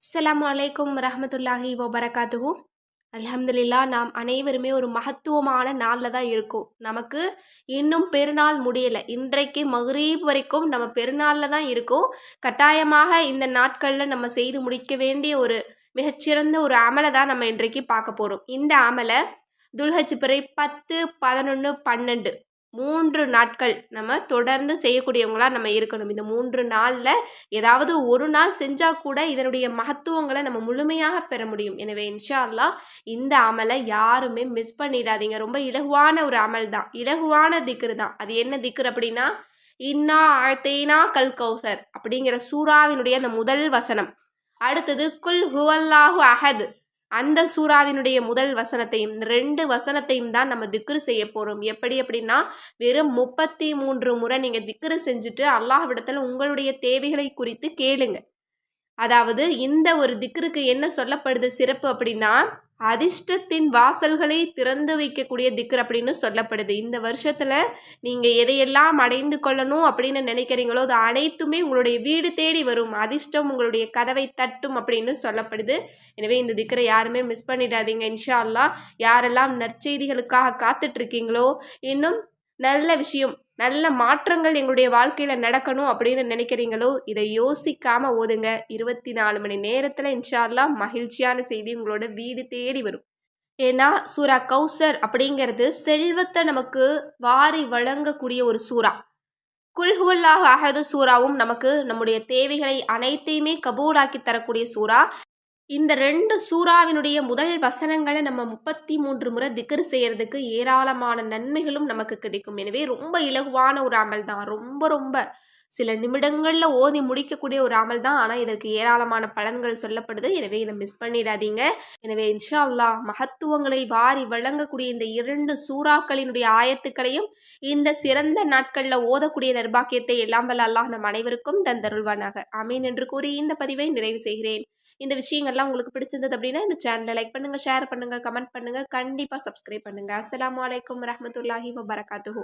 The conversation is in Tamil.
அஸ்ஸலாமு அலைக்கும் ரஹ்மத்துல்லாஹி வபரகாத்துஹு. அல்ஹம்துலில்லா, நாம் அனைவருமே ஒரு மகத்துவமான நாளில் தான் இருக்கோம். நமக்கு இன்னும் பெருநாள் முடியலை. இன்றைக்கு மக்ரீப் வரைக்கும் நம்ம பெருநாளில் தான் இருக்கோம். கட்டாயமாக இந்த நாட்களில் நம்ம செய்து முடிக்க வேண்டிய ஒரு மிகச்சிறந்த ஒரு அமலை தான் நம்ம இன்றைக்கு பார்க்க போகிறோம். இந்த அமலை துல்ஹஜ் பிறை 10, 11, 12 3 நாட்கள் நம்ம தொடர்ந்து செய்யக்கூடியவங்களா நம்ம இருக்கணும். இந்த 3 நாளில் ஏதாவது ஒரு நாள் செஞ்சால் கூட இதனுடைய மகத்துவங்களை நம்ம முழுமையாக பெற முடியும். எனவே இன்ஷா அல்லாஹ் இந்த அமலை யாருமே மிஸ் பண்ணிடாதீங்க. ரொம்ப இலகுவான ஒரு அமல் தான், இலகுவான திக்ரு தான். அது என்ன திக்ரு அப்படின்னா, இன்னா ஆழ்த்தேனா கல் கௌசர் அப்படிங்கிற சூறாவினுடைய அந்த முதல் வசனம். அடுத்தது குல் ஹுவல்லாஹு அஹத், அந்த சூறாவினுடைய முதல் வசனத்தையும் 2 வசனத்தையும் தான் நம்ம திக்ரு செய்ய போகிறோம். எப்படி அப்படின்னா, வெறும் 33 முறை நீங்கள் திக்ரு செஞ்சுட்டு அல்லாஹ்விடத்தில் உங்களுடைய தேவைகளை குறித்து கேளுங்க. அதாவது இந்த ஒரு திக்ருக்கு என்ன சொல்லப்படுது சிறப்பு அப்படின்னா, அதிர்ஷ்டத்தின் வாசல்களை திறந்து வைக்கக்கூடிய திக்ர் அப்படின்னு சொல்லப்படுது. இந்த வருஷத்தில் நீங்கள் எதையெல்லாம் அடைந்து கொள்ளணும் அப்படின்னு நினைக்கிறீங்களோ அது அனைத்துமே உங்களுடைய வீடு தேடி வரும். அதிர்ஷ்டம் உங்களுடைய கதவை தட்டும் அப்படின்னு சொல்லப்படுது. எனவே இந்த திக்ரை யாருமே மிஸ் பண்ணிடாதீங்க. இன்ஷா அல்லாஹ் யாரெல்லாம் நற்செய்திகளுக்காக காத்துட்ருக்கீங்களோ, இன்னும் நல்ல விஷயம், நல்ல மாற்றங்கள் எங்களுடைய வாழ்க்கையில் நடக்கணும் அப்படின்னு நினைக்கிறீங்களோ, இதை யோசிக்காமல் ஓதுங்க. 24 மணி நேரத்தில் இன்ஷா அல்லாஹ் மகிழ்ச்சியான செய்தி உங்களோட வீடு தேடி வரும். ஏன்னா சூரா கௌசர் அப்படிங்கிறது செல்வத்தை நமக்கு வாரி வழங்கக்கூடிய ஒரு சூறா. குல்ஹுவல்லாஹ் அஹது சூறாவும் நமக்கு நம்முடைய தேவைகளை அனைத்தையுமே கபூலாக்கி தரக்கூடிய சூறா. இந்த 2 சூறாவினுடைய முதல் வசனங்களை நம்ம 33 முறை திக்ர் செய்யறதுக்கு ஏராளமான நன்மைகளும் நமக்கு கிடைக்கும். எனவே ரொம்ப இலகுவான ஒரு அமல் தான். ரொம்ப சில நிமிடங்களில் ஓதி முடிக்கக்கூடிய ஒரு அமல் தான். ஆனால் இதற்கு ஏராளமான பலன்கள் சொல்லப்படுது. எனவே இதை மிஸ் பண்ணிடாதீங்க. எனவே இன்ஷா அல்லாஹ் மகத்துவங்களை வாரி வழங்கக்கூடிய இந்த 2 சூறாக்களினுடைய ஆயத்துக்களையும் இந்த சிறந்த நாட்களில் ஓதக்கூடிய நிர்பாக்கியத்தை எல்லாம் வல்ல அல்லாஹ் நம் அனைவருக்கும் தந்தருள்வானாக. ஆமீன் என்று கூறி இந்த பதிவை நிறைவு செய்கிறேன். இந்த விஷயங்கள்லாம் உங்களுக்கு பிடிச்சிருந்தது அப்படின்னா இந்த சேனலை லைக் பண்ணுங்கள், ஷேர் பண்ணுங்கள், கமெண்ட் பண்ணுங்கள், கண்டிப்பாக சப்ஸ்கிரைப் பண்ணுங்கள். அஸ்ஸலாமு அலைக்கும் வரஹ்மத்துல்லாஹி வபரகாத்துஹு.